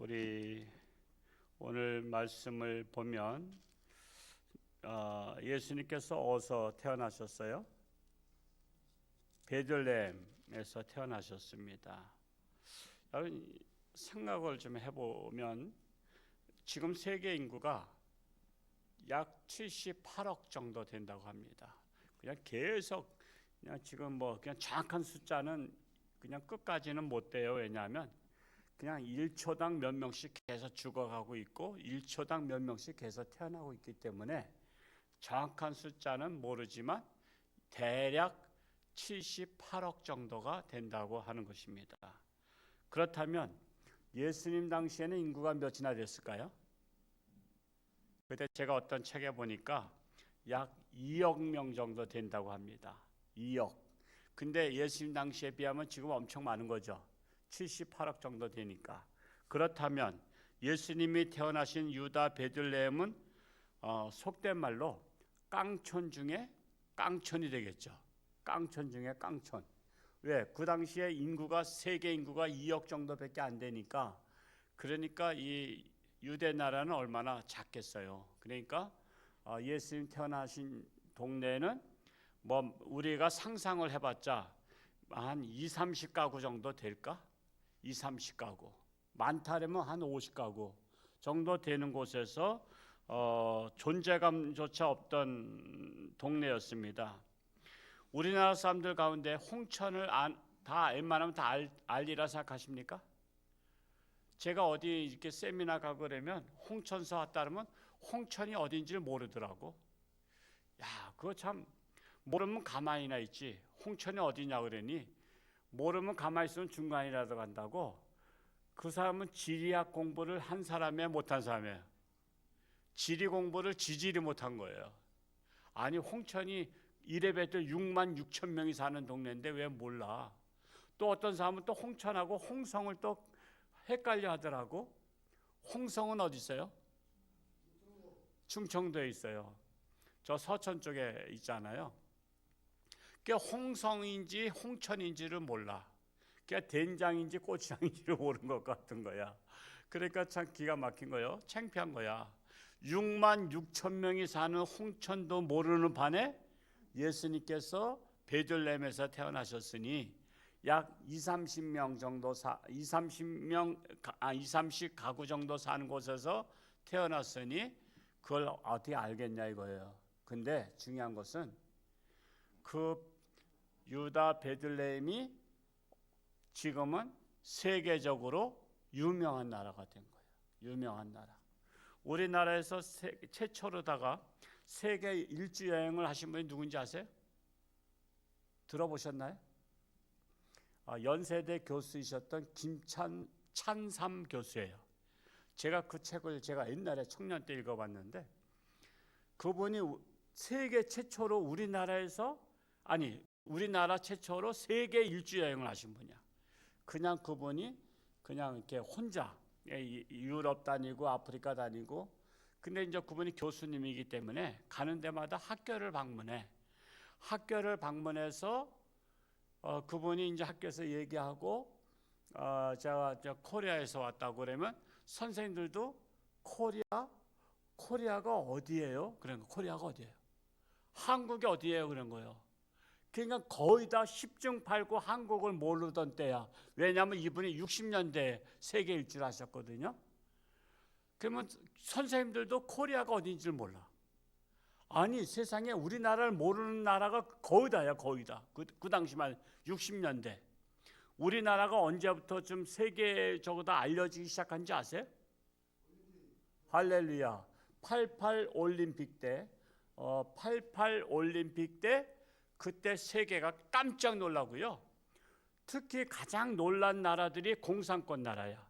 우리 오늘 말씀을 보면 예수님께서 어디서 태어나셨어요? 베들레헴에서 태어나셨습니다. 여러분 생각을 좀 해보면 지금 세계 인구가 약 78억 정도 된다고 합니다. 그냥 계속 그냥 지금 그냥 정확한 숫자는 그냥 끝까지는 못 돼요. 왜냐하면 그냥 1초당 몇 명씩 계속 죽어가고 있고 1초당 몇 명씩 계속 태어나고 있기 때문에 정확한 숫자는 모르지만 대략 78억 정도가 된다고 하는 것입니다. 그렇다면 예수님 당시에는 인구가 몇이나 됐을까요? 그때 제가 어떤 책에 보니까 약 2억 명 정도 된다고 합니다. 2억. 근데 예수님 당시에 비하면 지금 엄청 많은 거죠. 78억 정도 되니까. 그렇다면 예수님이 태어나신 유다 베들레헴은 속된 말로 깡촌 중에 깡촌이 되겠죠. 깡촌 중에 깡촌. 왜? 그 당시에 인구가 세계 인구가 2억 정도밖에 안 되니까, 그러니까 이 유대 나라는 얼마나 작겠어요. 그러니까 예수님 태어나신 동네는 우리가 상상을 해봤자 한 2, 30가구 정도 될까? 2, 30가구. 많다면 한 50가구 정도 되는 곳에서 존재감조차 없던 동네였습니다. 우리나라 사람들 가운데 홍천을 다 웬만하면 다 알리라 생각하십니까? 제가 어디 이렇게 세미나 가고 그러면 홍천서 왔다 그러면 홍천이 어딘지를 모르더라고. 야, 그거 참 모르면 가만히나 있지. 홍천이 어디냐 그러니 모르면 가만히 있으면 중간이라도 간다고. 그 사람은 지리학 공부를 한 사람이야, 못한 사람이에요? 지리 공부를 지질이 못한 거예요. 아니 홍천이 이래봬도 6만 6천 명이 사는 동네인데 왜 몰라? 또 어떤 사람은 또 홍천하고 홍성을 또 헷갈려 하더라고. 홍성은 어디 있어요? 충청도에 있어요. 저 서천 쪽에 있잖아요. 그러니까 홍성인지 홍천인지를 몰라. 그러니까 된장인지 고추장인지를 모르는 것 같은 거야. 그러니까 참 기가 막힌 거예요. 창피한 거야. 6만 6천 명이 사는 홍천도 모르는 반에 예수님께서 베들레헴에서 태어나셨으니 약 2, 30명 정도 2, 30 가구 정도 사는 곳에서 태어났으니 그걸 어떻게 알겠냐 이거예요. 근데 중요한 것은 그 유다 베들레헴이 지금은 세계적으로 유명한 나라가 된 거예요. 유명한 나라. 우리나라에서 최초로다가 세계 일주 여행을 하신 분이 누군지 아세요? 들어보셨나요? 연세대 교수이셨던 김찬삼 교수예요. 제가 그 책을 제가 옛날에 청년 때 읽어봤는데, 그분이 세계 최초로 우리나라 최초로 세계 일주 여행을 하신 분이야. 그냥 그분이 그냥 이렇게 혼자 유럽 다니고 아프리카 다니고, 근데 이제 그분이 교수님이기 때문에 가는 데마다 학교를 방문해서 그분이 이제 학교에서 얘기하고 제가 코리아에서 왔다고 그러면 선생님들도 코리아가 어디예요? 그런 거. 코리아가 어디예요? 한국이 어디예요? 그런 거예요. 그러니까 거의 다 10중 8구 한국을 모르던 때야. 왜냐하면 이분이 60년대에 세계 일주를 하셨거든요. 그러면 선생님들도 코리아가 어딘지를 몰라. 아니 세상에 우리나라를 모르는 나라가 거의 다야. 거의 다. 그 당시만 60년대. 우리나라가 언제부터 좀 세계적으로 알려지기 시작한지 아세요? 할렐루야. 88 올림픽 때 88 올림픽 때 그때 세계가 깜짝 놀라고요. 특히 가장 놀란 나라들이 공산권 나라야.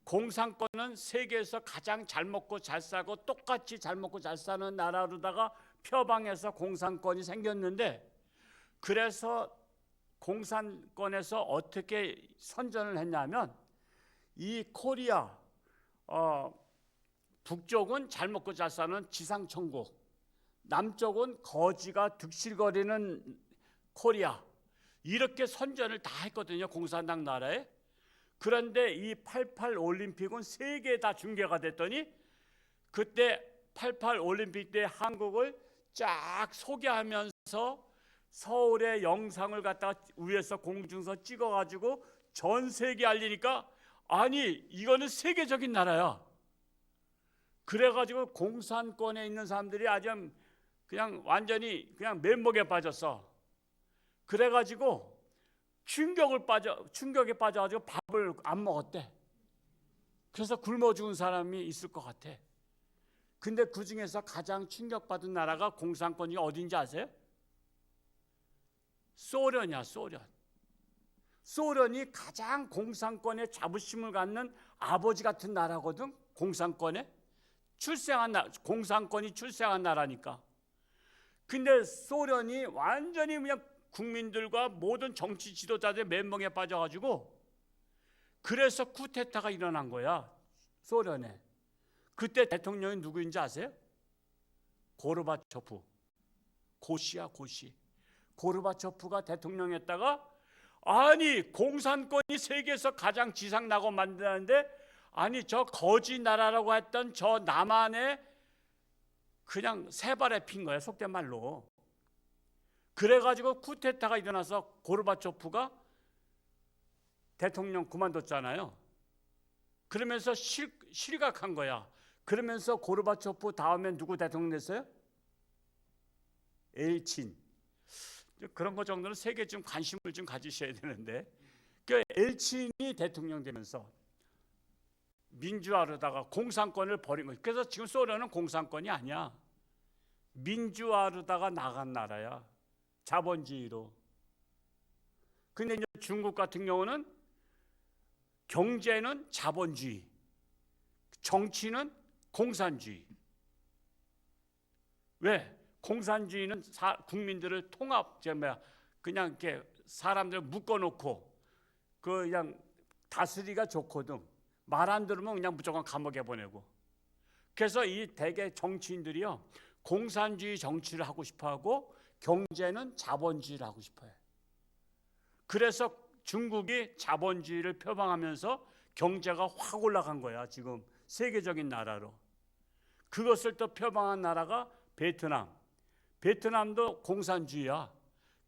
공산권은 세계에서 가장 잘 먹고 잘 사고 똑같이 잘 먹고 잘 사는 나라로다가 표방해서 공산권이 생겼는데, 그래서 공산권에서 어떻게 선전을 했냐면 이 코리아 북쪽은 잘 먹고 잘 사는 지상천국, 남쪽은 거지가 득실거리는 코리아, 이렇게 선전을 다 했거든요. 공산당 나라에. 그런데 이 88 올림픽은 세계에 다 중계가 됐더니 그때 88 올림픽 때 한국을 쫙 소개하면서 서울의 영상을 갖다가 위에서 공중서 찍어가지고 전 세계에 알리니까 아니 이거는 세계적인 나라야. 그래가지고 공산권에 있는 사람들이 아주 그냥 완전히 그냥 면목에 빠졌어. 그래가지고 충격에 빠져가지고 밥을 안 먹었대. 그래서 굶어 죽은 사람이 있을 것 같아. 근데 그 중에서 가장 충격받은 나라가 공산권이 어딘지 아세요? 소련이야, 소련. 소련이 가장 공산권에 자부심을 갖는 아버지 같은 나라거든. 공산권에 공산권이 출생한 나라니까. 근데 소련이 완전히 그냥 국민들과 모든 정치 지도자들의 멘붕에 빠져가지고 그래서 쿠데타가 일어난 거야, 소련에. 그때 대통령이 누구인지 아세요? 고르바초프. 고시야, 고시. 고르바초프가 대통령했다가 아니 공산권이 세계에서 가장 지상낙원 만드는데 아니 저 거지 나라라고 했던 저 남한에 그냥 세 발에 핀 거야, 속된 말로. 그래가지고 쿠데타가 일어나서 고르바초프가 대통령 그만뒀잖아요. 그러면서 실각한 거야. 그러면서 고르바초프 다음에 누구 대통령 됐어요? 엘친. 그런 거 정도는 세계 좀 관심을 좀 가지셔야 되는데 그 엘친이 대통령 되면서 민주화로다가 공산권을 버린 거예요. 그래서 지금 소련은 공산권이 아니야. 민주화로다가 나간 나라야. 자본주의로. 근데 이제 중국 같은 경우는 경제는 자본주의, 정치는 공산주의. 왜? 공산주의는 국민들을 그냥 이렇게 사람들을 묶어놓고 그냥 다스리기가 좋거든. 말 안 들으면 그냥 무조건 감옥에 보내고. 그래서 이 대개 정치인들이요 공산주의 정치를 하고 싶어하고 경제는 자본주의를 하고 싶어요. 그래서 중국이 자본주의를 표방하면서 경제가 확 올라간 거야. 지금 세계적인 나라로. 그것을 또 표방한 나라가 베트남. 베트남도 공산주의야.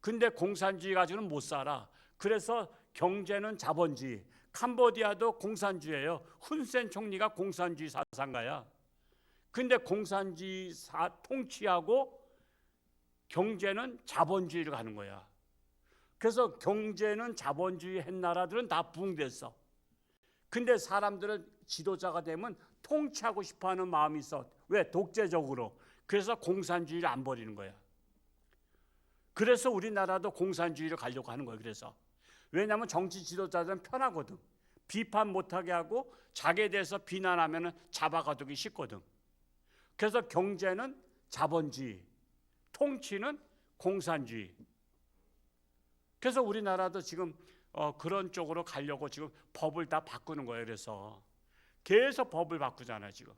근데 공산주의 가지고는 못 살아. 그래서 경제는 자본주의. 캄보디아도 공산주의예요. 훈센 총리가 공산주의 사상가야. 근데 공산주의 통치하고 경제는 자본주의를 가는 거야. 그래서 경제는 자본주의 한 나라들은 다 부흥됐어. 근데 사람들은 지도자가 되면 통치하고 싶어하는 마음이 있어. 왜? 독재적으로. 그래서 공산주의를 안 버리는 거야. 그래서 우리나라도 공산주의를 가려고 하는 거예요. 그래서 왜냐하면 정치 지도자들은 편하거든. 비판 못하게 하고 자기에 대해서 비난하면 잡아가두기 쉽거든. 그래서 경제는 자본주의, 통치는 공산주의. 그래서 우리나라도 지금 그런 쪽으로 가려고 지금 법을 다 바꾸는 거예요. 그래서 계속 법을 바꾸잖아요. 지금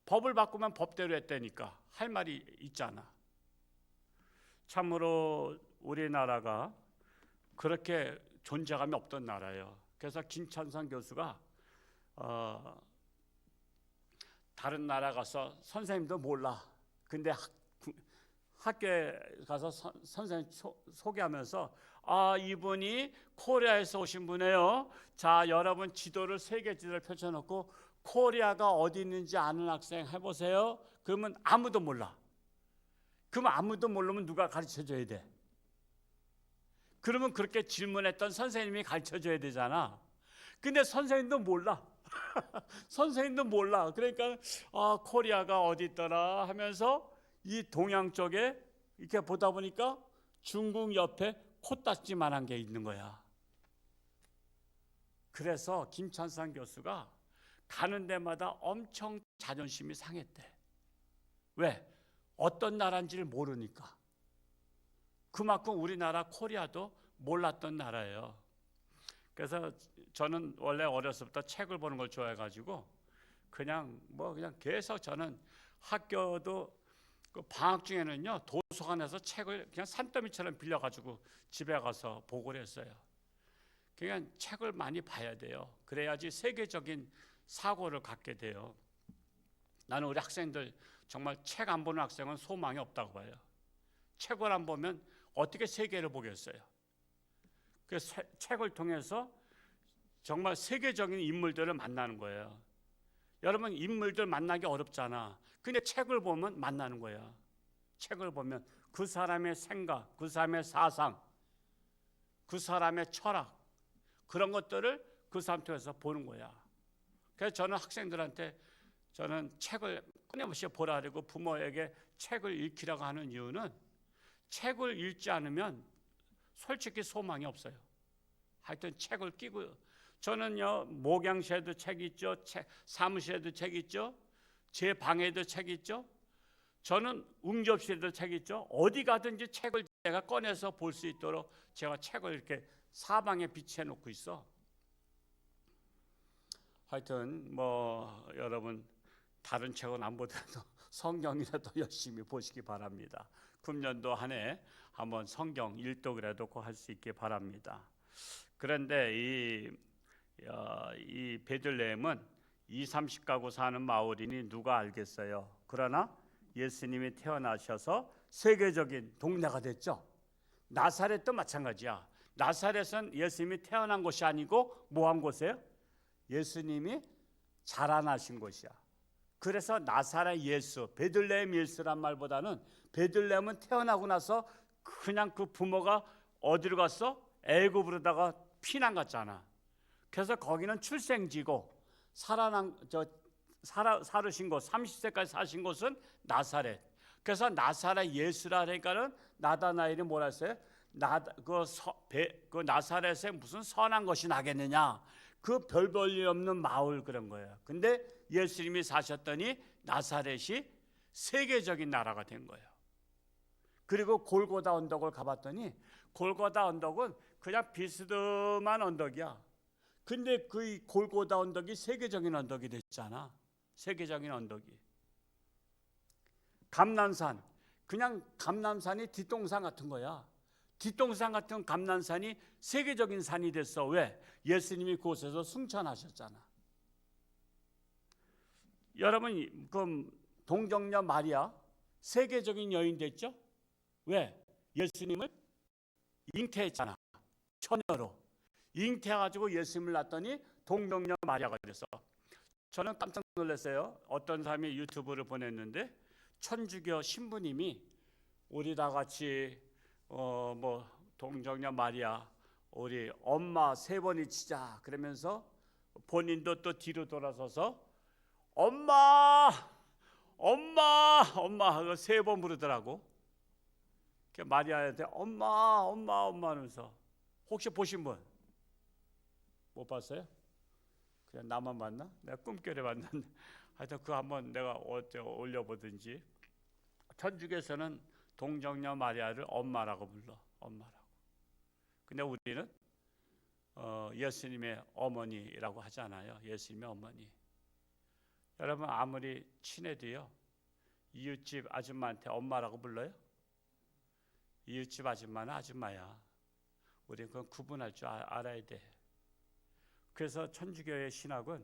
법을 바꾸면 법대로 했다니까 할 말이 있잖아. 참으로 우리나라가 그렇게 존재감이 없던 나라예요. 그래서 김찬선 교수가 다른 나라 가서 선생님도 몰라. 근데 학교에 가서 선생님 소개하면서 이분이 코리아에서 오신 분이에요. 자, 여러분 지도를 세계 지도를 펼쳐놓고 코리아가 어디 있는지 아는 학생 해보세요. 그러면 아무도 몰라. 그럼 아무도 모르면 누가 가르쳐줘야 돼? 그러면 그렇게 질문했던 선생님이 가르쳐줘야 되잖아. 근데 선생님도 몰라. 선생님도 몰라. 그러니까 코리아가 어디 있더라 하면서 이 동양 쪽에 이렇게 보다 보니까 중국 옆에 코딱지만한 게 있는 거야. 그래서 김찬상 교수가 가는 데마다 엄청 자존심이 상했대. 왜? 어떤 나라인지를 모르니까. 그만큼 우리나라 코리아도 몰랐던 나라예요. 그래서 저는 원래 어렸을 때 책을 보는 걸 좋아해가지고 그냥 계속 저는 학교도 그 방학 중에는요 도서관에서 책을 그냥 산더미처럼 빌려가지고 집에 가서 보고 그랬어요. 그러니까 책을 많이 봐야 돼요. 그래야지 세계적인 사고를 갖게 돼요. 나는 우리 학생들 정말 책 안 보는 학생은 소망이 없다고 봐요. 책을 안 보면 어떻게 세계를 보겠어요? 그 책을 통해서 정말 세계적인 인물들을 만나는 거예요. 여러분, 인물들 만나기 어렵잖아. 근데 책을 보면 만나는 거야. 책을 보면 그 사람의 생각, 그 사람의 사상, 그 사람의 철학, 그런 것들을 그 사람 통해서 보는 거야. 그래서 저는 학생들한테 저는 책을 끊임없이 보라 그러고 부모에게 책을 읽히라고 하는 이유는 책을 읽지 않으면 솔직히 소망이 없어요. 하여튼 책을 끼고, 저는요 목양실에도 책 있죠, 사무실에도 책 있죠, 제 방에도 책 있죠, 저는 응접실에도 책 있죠. 어디 가든지 책을 제가 꺼내서 볼 수 있도록 제가 책을 이렇게 사방에 비치해 놓고 있어. 하여튼 뭐 여러분 다른 책은 안 보더라도 성경이라도 열심히 보시기 바랍니다. 금년도 한 해 한번 성경 일독이라도 꼭 할 수 있기 바랍니다. 그런데 이 베들레헴은 20-30가구 사는 마을이니 누가 알겠어요. 그러나 예수님이 태어나셔서 세계적인 동네가 됐죠. 나사렛도 마찬가지야. 나사렛은 예수님이 태어난 곳이 아니고 뭐 한 곳이에요? 예수님이 자라나신 곳이야. 그래서 나사렛 예수, 베들레헴 예수란 말보다는 베들레헴은 태어나고 나서 그냥 그 부모가 어디로 갔어? 애굽으로다가 피난 갔잖아. 그래서 거기는 출생지고 살으신 곳, 30세까지 사신 곳은 나사렛. 그래서 나사렛 예수라 하니까는 나다나엘이 뭐라 했어요? 그 나사렛에 무슨 선한 것이 나겠느냐? 그 별 볼 일 없는 마을 그런 거예요. 근데 예수님이 사셨더니 나사렛이 세계적인 나라가 된 거예요. 그리고 골고다 언덕을 가봤더니 골고다 언덕은 그냥 비스듬한 언덕이야. 근데 그 골고다 언덕이 세계적인 언덕이 됐잖아. 세계적인 언덕이. 감람산, 그냥 감람산이 뒷동산 같은 거야. 뒷동산 같은 감람산이 세계적인 산이 됐어. 왜? 예수님이 그곳에서 승천하셨잖아. 여러분, 그 동정녀 마리아 세계적인 여인 됐죠? 왜? 예수님을 잉태했잖아. 처녀로 잉태해가지고 예수님을 낳았더니 동정녀 마리아가 됐어. 저는 깜짝 놀랐어요. 어떤 사람이 유튜브를 보냈는데 천주교 신부님이 우리 다 같이 뭐 동정녀 마리아 우리 엄마 3번이 치자 그러면서 본인도 또 뒤로 돌아서서 엄마 엄마 엄마 하고 3번 부르더라고. 마리아한테 엄마 엄마 엄마 하면서. 혹시 보신 분? 못 봤어요? 그냥 나만 봤나? 내가 꿈결에 봤는데 하여튼 그거 한번 내가 어째 올려보든지. 천주교에서는 동정녀 마리아를 엄마라고 불러. 엄마라고. 근데 우리는 예수님의 어머니라고 하잖아요. 예수님의 어머니. 여러분 아무리 친해도요 이웃집 아줌마한테 엄마라고 불러요? 이웃집 아줌마는 아줌마야. 우리는 그건 구분할 줄 알아야 돼. 그래서 천주교의 신학은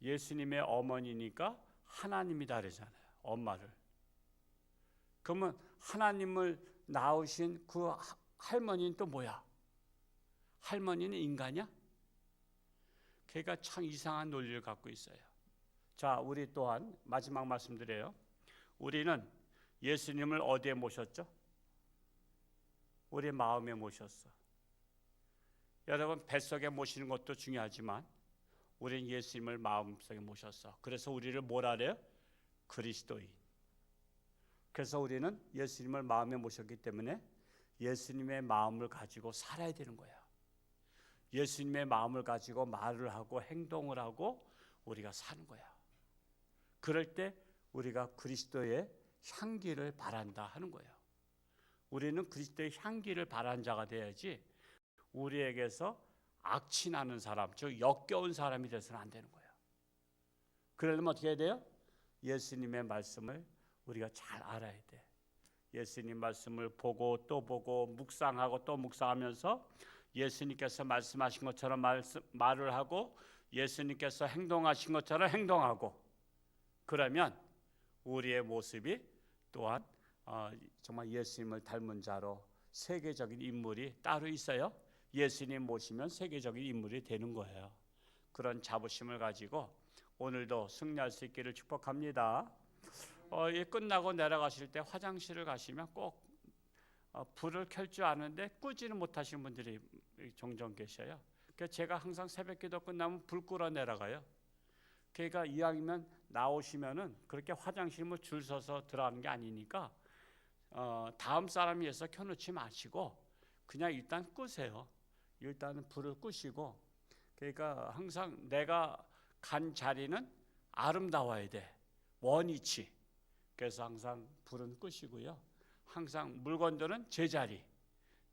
예수님의 어머니니까 하나님이다 그러잖아요. 엄마를. 그러면 하나님을 낳으신 그 할머니는 또 뭐야? 할머니는 인간이야? 걔가 참 이상한 논리를 갖고 있어요. 자, 우리 또한 마지막 말씀드려요. 우리는 예수님을 어디에 모셨죠? 우리 마음에 모셨어. 여러분 뱃속에 모시는 것도 중요하지만 우리는 예수님을 마음속에 모셨어. 그래서 우리를 뭐라 그래요? 그리스도인. 그래서 우리는 예수님을 마음에 모셨기 때문에 예수님의 마음을 가지고 살아야 되는 거야. 예수님의 마음을 가지고 말을 하고 행동을 하고 우리가 사는 거야. 그럴 때 우리가 그리스도의 향기를 바란다 하는 거예요. 우리는 그리스도의 향기를 바라는 자가 돼야지 우리에게서 악취나는 사람, 즉 역겨운 사람이 돼서는 안 되는 거예요. 그러려면 어떻게 해야 돼요? 예수님의 말씀을 우리가 잘 알아야 돼. 예수님 말씀을 보고 또 보고 묵상하고 또 묵상하면서 예수님께서 말씀하신 것처럼 말을 하고 예수님께서 행동하신 것처럼 행동하고, 그러면 우리의 모습이 또한 정말 예수님을 닮은 자로 세계적인 인물이 따로 있어요. 예수님 모시면 세계적인 인물이 되는 거예요. 그런 자부심을 가지고 오늘도 승리할 수 있기를 축복합니다. 끝나고 내려가실 때 화장실을 가시면 꼭 불을 켤 줄 아는데 끄지는 못하시는 분들이 종종 계셔요. 그래서 제가 항상 새벽기도 끝나면 불 끄러 내려가요. 그러니까 이왕이면 나오시면은 그렇게 화장실 뭐 줄 서서 들어가는 게 아니니까 다음 사람이 위해서 켜놓지 마시고 그냥 일단 끄세요. 일단은 불을 끄시고, 그러니까 항상 내가 간 자리는 아름다워야 돼. 원위치. 그래서 항상 불은 끄시고요. 항상 물건들은 제자리,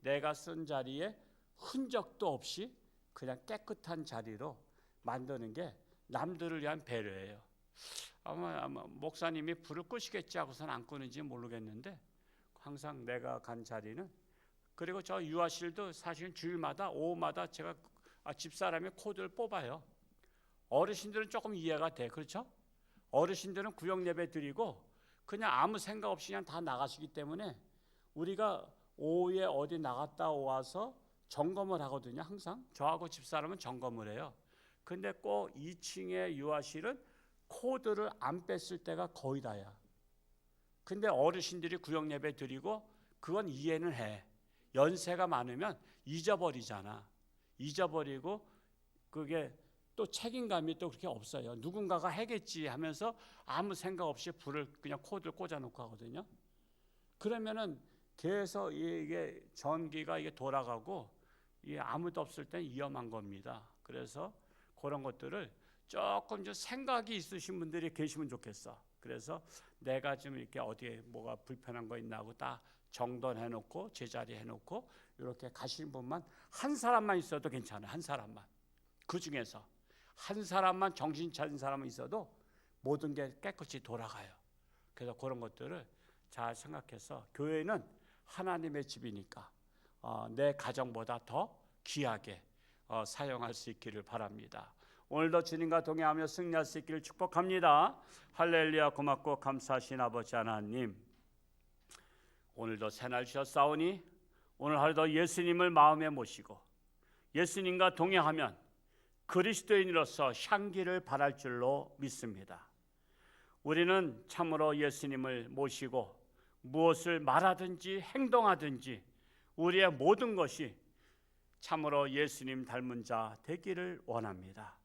내가 쓴 자리에 흔적도 없이 그냥 깨끗한 자리로 만드는 게 남들을 위한 배려예요. 아마 목사님이 불을 끄시겠지 하고서는 안 끄는지 모르겠는데 항상 내가 간 자리는, 그리고 저 유아실도 사실 주일마다 오후마다 제가 집사람의 코드를 뽑아요. 어르신들은 조금 이해가 돼, 그렇죠? 어르신들은 구역 예배 드리고 그냥 아무 생각 없이 그냥 다 나가시기 때문에 우리가 오후에 어디 나갔다 와서 점검을 하거든요. 항상 저하고 집사람은 점검을 해요. 근데 꼭 2층의 유아실은 코드를 안 뺐을 때가 거의 다야. 근데 어르신들이 구역 예배 드리고 그건 이해는 해. 연세가 많으면 잊어버리잖아. 잊어버리고 그게 또 책임감이 또 그렇게 없어요. 누군가가 해겠지 하면서 아무 생각 없이 불을 그냥 코드를 꽂아놓고 하거든요. 그러면은 계속 이게 전기가 이게 돌아가고 이게 아무도 없을 땐 위험한 겁니다. 그래서 그런 것들을 조금 좀 생각이 있으신 분들이 계시면 좋겠어. 그래서 내가 좀 이렇게 어디에 뭐가 불편한 거 있나 하고 다 정돈해놓고 제자리 해놓고 이렇게 가시는 분만 한 사람만 있어도 괜찮아요. 한 사람만. 그 중에서 한 사람만 정신 차린 사람은 있어도 모든 게 깨끗이 돌아가요. 그래서 그런 것들을 잘 생각해서 교회는 하나님의 집이니까 내 가정보다 더 귀하게 사용할 수 있기를 바랍니다. 오늘도 주님과 동행하며 승리할 수 있기를 축복합니다. 할렐루야. 고맙고 감사하신 아버지 하나님, 오늘도 새날 주셨사오니 오늘 하루도 예수님을 마음에 모시고 예수님과 동행하면 그리스도인으로서 향기를 발할 줄로 믿습니다. 우리는 참으로 예수님을 모시고 무엇을 말하든지 행동하든지 우리의 모든 것이 참으로 예수님 닮은 자 되기를 원합니다.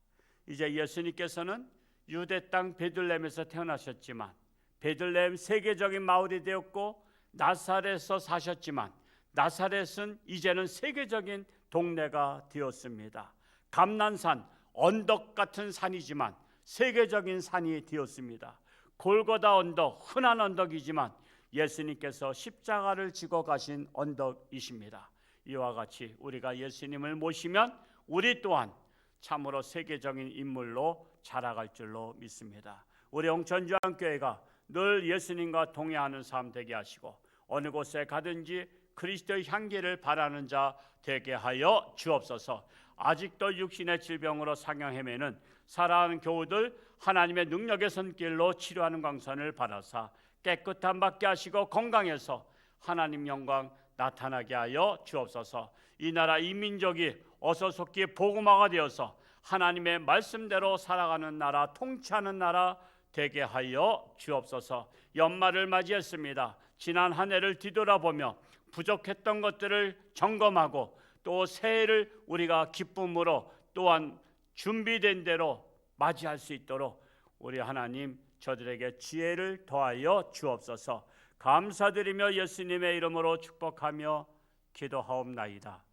이제 예수님께서는 유대 땅 베들레헴에서 태어나셨지만 베들레헴 세계적인 마을이 되었고 나사렛에서 사셨지만 나사렛은 이제는 세계적인 동네가 되었습니다. 감난산, 언덕 같은 산이지만 세계적인 산이 되었습니다. 골고다 언덕, 흔한 언덕이지만 예수님께서 십자가를 지고 가신 언덕이십니다. 이와 같이 우리가 예수님을 모시면 우리 또한 참으로 세계적인 인물로 자라갈 줄로 믿습니다. 우리 홍천주안교회가 늘 예수님과 동행하는 삶 되게 하시고 어느 곳에 가든지 그리스도의 향기를 바라는 자 되게 하여 주옵소서. 아직도 육신의 질병으로 상영 헤매는 사랑하는 교우들 하나님의 능력의 손길로 치료하는 광선을 받아사 깨끗함 받게 하시고 건강해서 하나님 영광 나타나게 하여 주옵소서. 이 나라 이 민족이 어서 속히 복음화가 되어서 하나님의 말씀대로 살아가는 나라, 통치하는 나라 되게 하여 주옵소서. 연말을 맞이했습니다. 지난 한 해를 뒤돌아보며 부족했던 것들을 점검하고 또 새해를 우리가 기쁨으로 또한 준비된 대로 맞이할 수 있도록 우리 하나님 저들에게 지혜를 더하여 주옵소서. 감사드리며 예수님의 이름으로 축복하며 기도하옵나이다.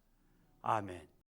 아멘.